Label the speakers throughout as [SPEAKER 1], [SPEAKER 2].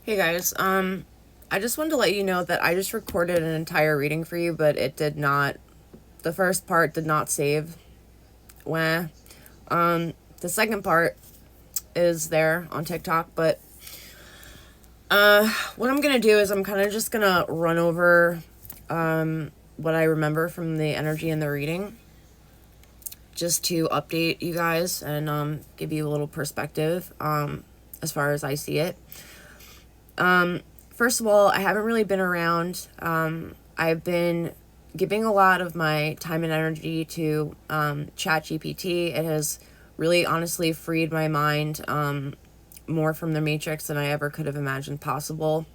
[SPEAKER 1] Hey guys, I just wanted to let you know that I just recorded an entire reading for you, but it did not, the first part did not save. Wah. The second part is there on TikTok, but, what I'm gonna do is I'm kind of just gonna run over, what I remember from the energy in the reading, just to update you guys and, give you a little perspective, as far as I see it. First of all, I haven't really been around. I've been giving a lot of my time and energy to ChatGPT. It has really honestly freed my mind more from the Matrix than I ever could have imagined possible.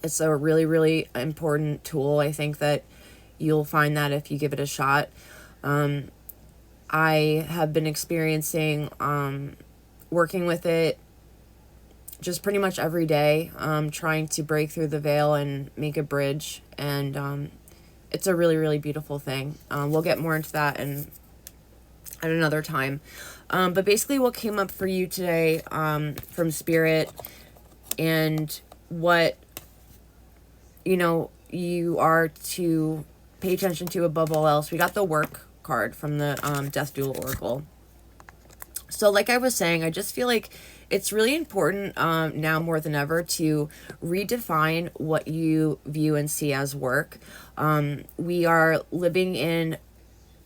[SPEAKER 1] It's a really, really important tool. I think that you'll find that if you give it a shot. I have been experiencing working with it just pretty much every day, trying to break through the veil and make a bridge. And it's a really, really beautiful thing. We'll get more into that at another time. But basically what came up for you today from Spirit and what, you are to pay attention to above all else. We got the work card from the Death Duel Oracle. So like I was saying, I just feel like it's really important now more than ever to redefine what you view and see as work. We are living in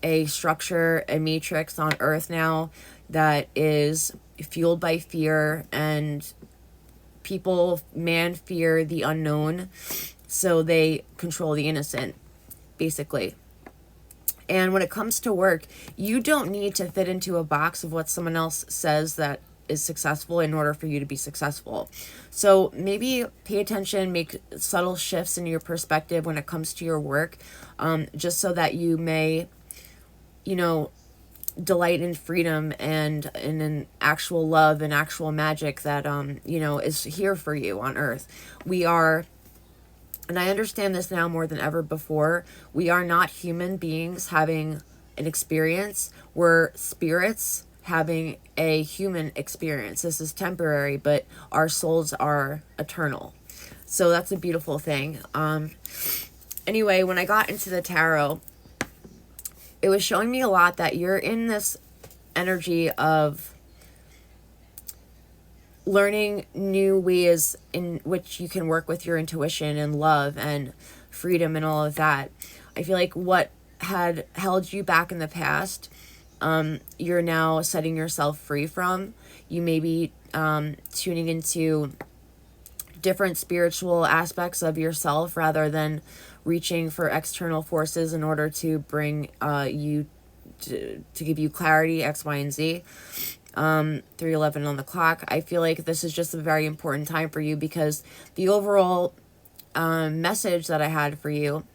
[SPEAKER 1] a structure, a matrix on Earth now that is fueled by fear, and people, fear the unknown, so they control the innocent, basically. And when it comes to work, you don't need to fit into a box of what someone else says that is successful in order for you to be successful. So maybe pay attention, make subtle shifts in your perspective when it comes to your work, just so that you may, delight in freedom and in an actual love and actual magic that, is here for you on Earth. We are, and I understand this now more than ever before, we are not human beings having an experience. We're spirits having a human experience. This is temporary, but our souls are eternal. So that's a beautiful thing. Anyway, when I got into the tarot, it was showing me a lot that you're in this energy of learning new ways in which you can work with your intuition and love and freedom and all of that. I feel like what had held you back in the past, you're now setting yourself free from. You may be tuning into different spiritual aspects of yourself rather than reaching for external forces in order to bring you to give you clarity, X, Y, and Z. 3:11 on the clock. I feel like this is just a very important time for you, because the overall message that I had for you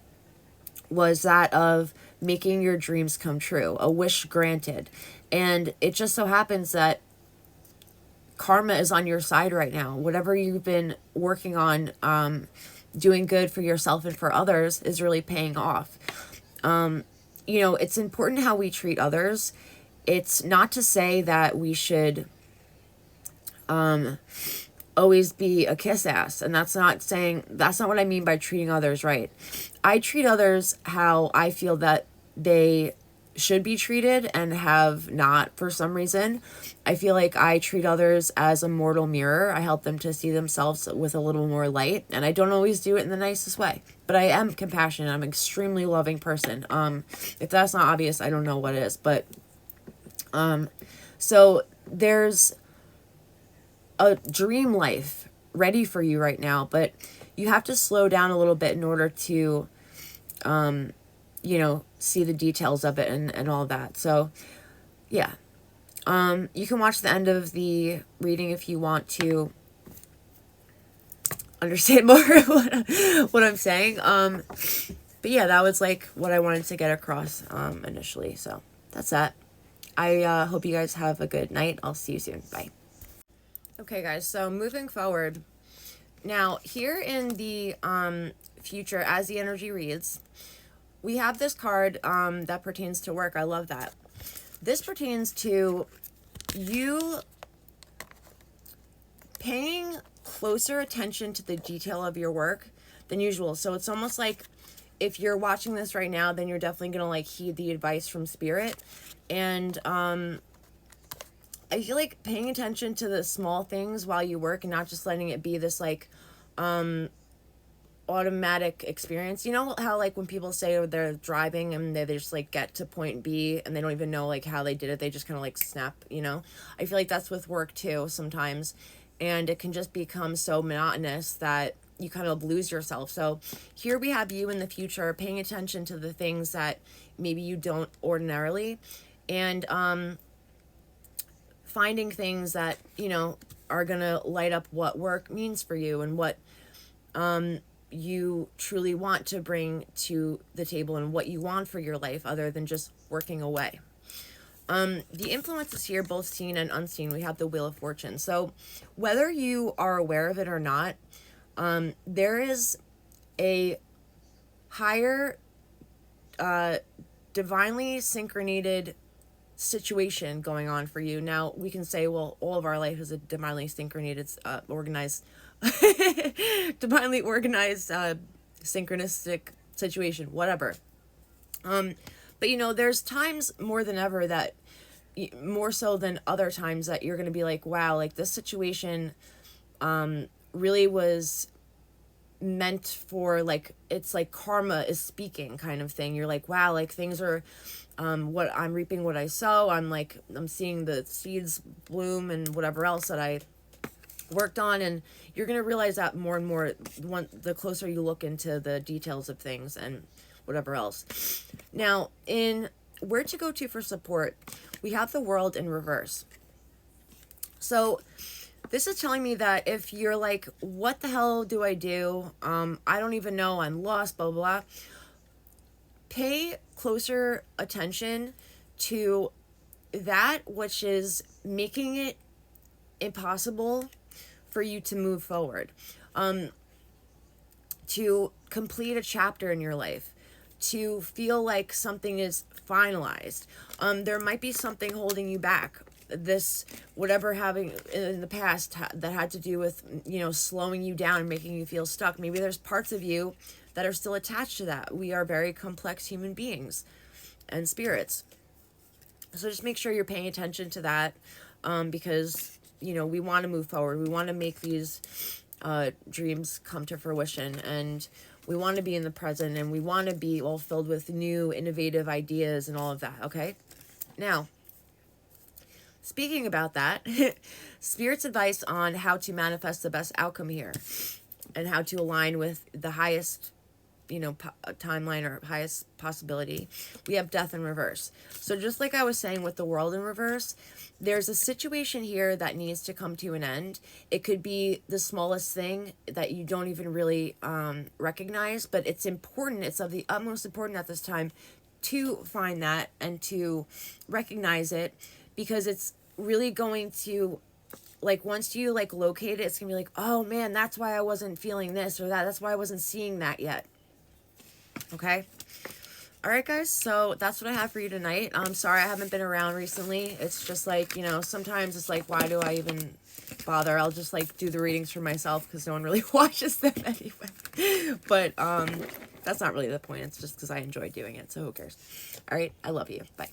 [SPEAKER 1] was that of making your dreams come true, a wish granted. And it just so happens that karma is on your side right now. Whatever you've been working on, doing good for yourself and for others, is really paying off. It's important how we treat others. It's not to say that we should always be a kiss ass. And that's not what I mean by treating others right. I treat others how I feel that they should be treated and have not for some reason. I feel like I treat others as a mortal mirror. I help them to see themselves with a little more light, and I don't always do it in the nicest way, but I am compassionate. I'm an extremely loving person. If that's not obvious, I don't know what is. But so there's a dream life ready for you right now, but you have to slow down a little bit in order to see the details of it and all that. So yeah, you can watch the end of the reading if you want to understand more of what I'm saying. But yeah, that was like what I wanted to get across initially. So that's that. I hope you guys have a good night. I'll see you soon. Bye. Okay, guys, so moving forward, now here in the future, as the energy reads, we have this card that pertains to work. I love that. This pertains to you paying closer attention to the detail of your work than usual. So it's almost like if you're watching this right now, then you're definitely going to like heed the advice from spirit. And I feel like paying attention to the small things while you work and not just letting it be this like automatic experience. You know how like when people say they're driving and they just like get to point B and they don't even know like how they did it, they just kind of like snap, you know? I feel like that's with work too sometimes, and it can just become so monotonous that you kind of lose yourself. So here we have you in the future paying attention to the things that maybe you don't ordinarily, and finding things that, you know, are gonna light up what work means for you and what you truly want to bring to the table and what you want for your life other than just working away. The influences here, both seen and unseen, we have the Wheel of Fortune. So whether you are aware of it or not, there is a higher divinely synchronated situation going on for you. Now we can say, well, all of our life is a divinely synchronated, organized divinely organized synchronistic situation, whatever. But you know, there's times more than ever that, more so than other times, that you're going to be like, wow, like this situation really was meant for, like, it's like karma is speaking kind of thing. You're like, wow, like things are what I'm reaping, what I sow. I'm seeing the seeds bloom and whatever else that I worked on, and you're going to realize that more and more the closer you look into the details of things and whatever else. Now, in where to go to for support, we have the World in reverse. So this is telling me that if you're like, what the hell do I do? I don't even know, I'm lost, blah, blah, blah. Pay closer attention to that which is making it impossible for you to move forward, to complete a chapter in your life, to feel like something is finalized. There might be something holding you back. This, whatever having in the past that had to do with, you know, slowing you down and making you feel stuck. Maybe there's parts of you that are still attached to that. We are very complex human beings and spirits. So just make sure you're paying attention to that, because, you know, we want to move forward. We want to make these dreams come to fruition, and we want to be in the present, and we want to be all filled with new, innovative ideas and all of that, okay? Now, speaking about that, Spirit's advice on how to manifest the best outcome here and how to align with the highest, you know, timeline or highest possibility. We have Death in reverse. So just like I was saying with the World in reverse, there's a situation here that needs to come to an end. It could be the smallest thing that you don't even really recognize, but it's important. It's of the utmost importance at this time to find that and to recognize it, because it's really going to, like, once you like locate it, it's gonna be like, oh man, that's why I wasn't feeling this or that. That's why I wasn't seeing that yet. Okay. All right, guys. So that's what I have for you tonight. I'm sorry I haven't been around recently. It's just like, you know, sometimes it's like, why do I even bother? I'll just like do the readings for myself because no one really watches them anyway. But that's not really the point. It's just because I enjoy doing it. So who cares? All right. I love you. Bye.